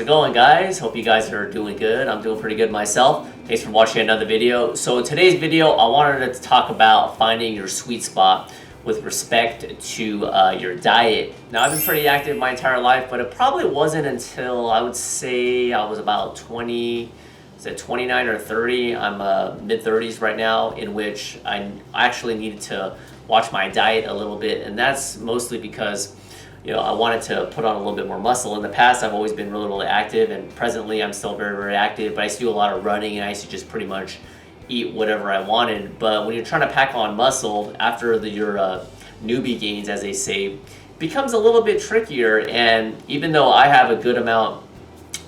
it going, guys? Hope you guys are doing good. I'm doing pretty good myself. Thanks for watching another video. So in today's video, I wanted to talk about finding your sweet spot with respect to your diet. Now, I've been pretty active my entire life, but it probably wasn't until I would say I was about 29 or 30. I'm mid-30s right now, in which I actually needed to watch my diet a little bit, and that's mostly because I wanted to put on a little bit more muscle. In the past, I've always been really active, and presently I'm still very active, but I used to do a lot of running, and I used to just pretty much eat whatever I wanted. But when you're trying to pack on muscle after your newbie gains, as they say, it becomes a little bit trickier. And even though I have a good amount,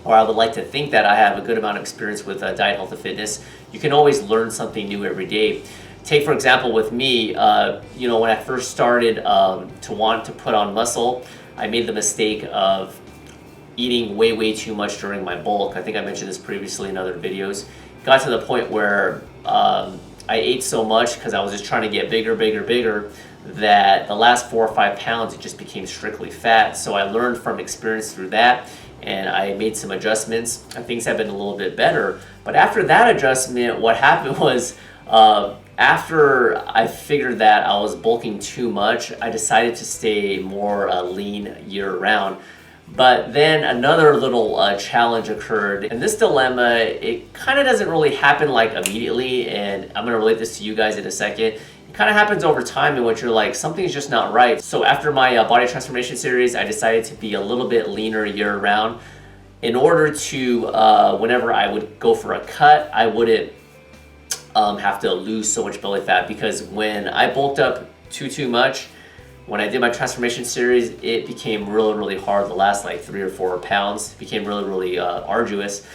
or I would like to think that I have a good amount of experience with diet, health, and fitness, you can always learn something new every day. Take, for example, with me, when I first started to want to put on muscle, I made the mistake of eating way too much during my bulk. I think I mentioned this previously in other videos. Got to the point where I ate so much because I was just trying to get bigger, that the last 4 or 5 pounds, it just became strictly fat. So I learned from experience through that, and I made some adjustments, and things have been a little bit better. But after that adjustment, what happened was, after I figured that I was bulking too much, I decided to stay more lean year-round. But then another little challenge occurred, and this dilemma, it kind of doesn't really happen like immediately, and I'm going to relate this to you guys in a second. It kind of happens over time in which you're like, something's just not right. So after my body transformation series, I decided to be a little bit leaner year-round in order to, whenever I would go for a cut, I wouldn't have to lose so much belly fat, because when I bulked up too much, when I did my transformation series, it became really hard. The last like 3 or 4 pounds became really arduous.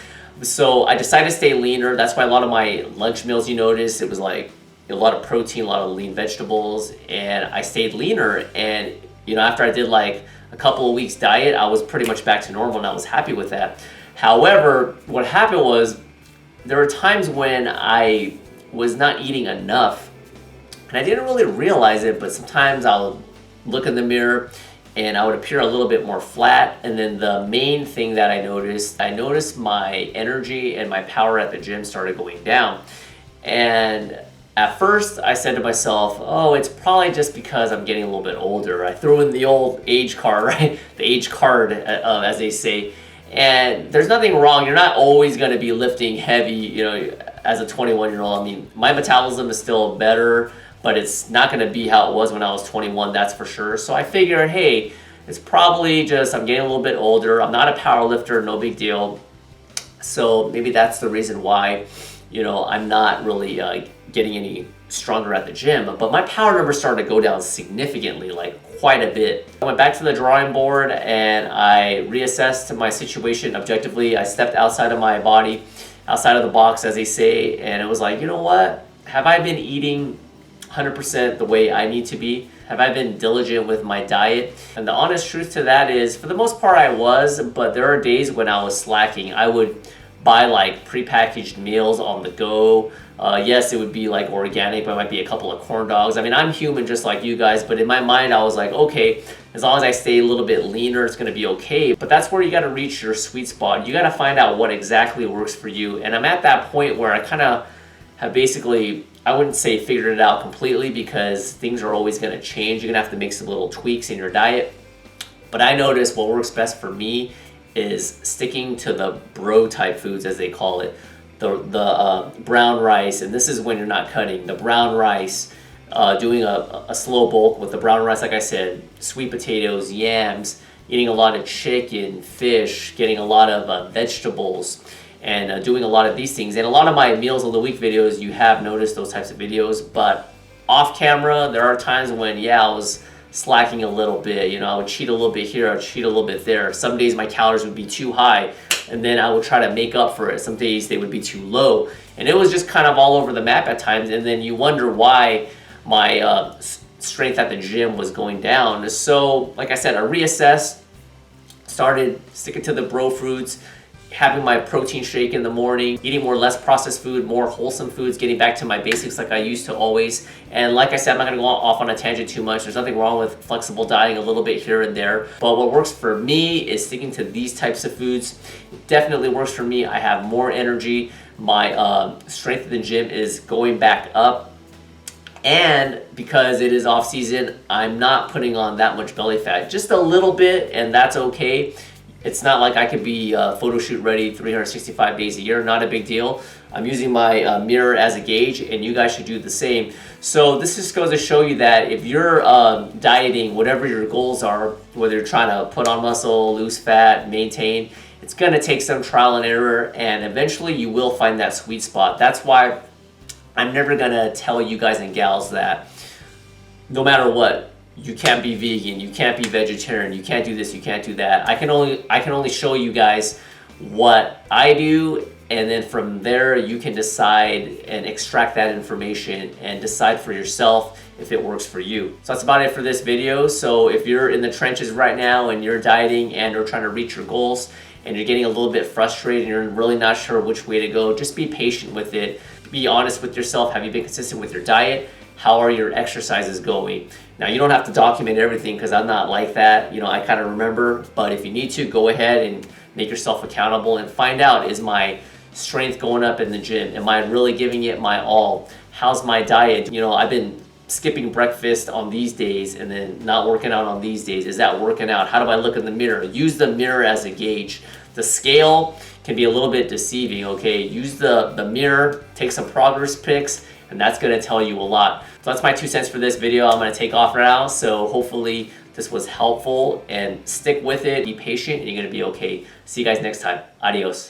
So I decided to stay leaner. That's why a lot of my lunch meals, you notice, it was like a lot of protein, a lot of lean vegetables, and I stayed leaner. And after I did like a couple of weeks diet, I was pretty much back to normal, and I was happy with that. However, what happened was, there were times when I was not eating enough, and I didn't really realize it, but sometimes I'll look in the mirror and I would appear a little bit more flat. And then the main thing that I noticed my energy and my power at the gym started going down. And at first I said to myself, oh, it's probably just because I'm getting a little bit older. I threw in the old age card, right? The age card, as they say. And there's nothing wrong. You're not always going to be lifting heavy, as a 21-year-old. I mean, my metabolism is still better, but it's not going to be how it was when I was 21, that's for sure. So I figured, hey, it's probably just I'm getting a little bit older. I'm not a power lifter, no big deal. So maybe that's the reason why, I'm not really getting any stronger at the gym. But my power numbers started to go down significantly, like quite a bit. I went back to the drawing board and I reassessed my situation objectively. I stepped outside of my body, outside of the box, as they say, and it was like, you know what? Have I been eating 100% the way I need to be? Have I been diligent with my diet? And the honest truth to that is, for the most part, I was, but there are days when I was slacking. I would buy like prepackaged meals on the go. Yes, it would be like organic, but it might be a couple of corn dogs. I mean, I'm human just like you guys, but in my mind, I was like, okay, as long as I stay a little bit leaner, it's gonna be okay. But that's where you gotta reach your sweet spot. You gotta find out what exactly works for you. And I'm at that point where I kind of have basically, I wouldn't say figured it out completely, because things are always gonna change. You're gonna have to make some little tweaks in your diet. But I noticed what works best for me is sticking to the bro type foods, as they call it. The brown rice, and this is when you're not cutting, the brown rice, doing a slow bulk with the brown rice, like I said, sweet potatoes, yams, eating a lot of chicken, fish, getting a lot of vegetables, and doing a lot of these things. And a lot of my meals of the week videos, you have noticed those types of videos, but off camera, there are times when, I was slacking a little bit. I would cheat a little bit here, I would cheat a little bit there. Some days my calories would be too high, and then I would try to make up for it. Some days they would be too low, and it was just kind of all over the map at times. And then you wonder why my strength at the gym was going down. So like I said, I reassessed, started sticking to the bro foods, having my protein shake in the morning, eating more less processed food, more wholesome foods, getting back to my basics like I used to always. And like I said, I'm not gonna go off on a tangent too much. There's nothing wrong with flexible dieting a little bit here and there. But what works for me is sticking to these types of foods. It definitely works for me. I have more energy. My strength in the gym is going back up. And because it is off season, I'm not putting on that much belly fat, just a little bit, and that's okay. It's not like I could be photo shoot ready 365 days a year, not a big deal. I'm using my mirror as a gauge, and you guys should do the same. So this just goes to show you that if you're dieting, whatever your goals are, whether you're trying to put on muscle, lose fat, maintain, it's gonna take some trial and error, and eventually you will find that sweet spot. That's why I'm never gonna tell you guys and gals that no matter what, you can't be vegan, you can't be vegetarian, you can't do this, you can't do that. I can only show you guys what I do, and then from there you can decide and extract that information and decide for yourself if it works for you. So that's about it for this video. So if you're in the trenches right now and you're dieting and or trying to reach your goals and you're getting a little bit frustrated and you're really not sure which way to go, just be patient with it. Be honest with yourself. Have you been consistent with your diet? How are your exercises going? Now, you don't have to document everything because I'm not like that. You know, I kind of remember, but if you need to, go ahead and make yourself accountable and find out, is my strength going up in the gym? Am I really giving it my all? How's my diet? You know, I've been skipping breakfast on these days and then not working out on these days. Is that working out? How do I look in the mirror? Use the mirror as a gauge. The scale can be a little bit deceiving, okay? Use the mirror, take some progress pics, and that's gonna tell you a lot. So that's my 2 cents for this video. I'm gonna take off now, so hopefully this was helpful, and stick with it, be patient, and you're gonna be okay. See you guys next time. Adios.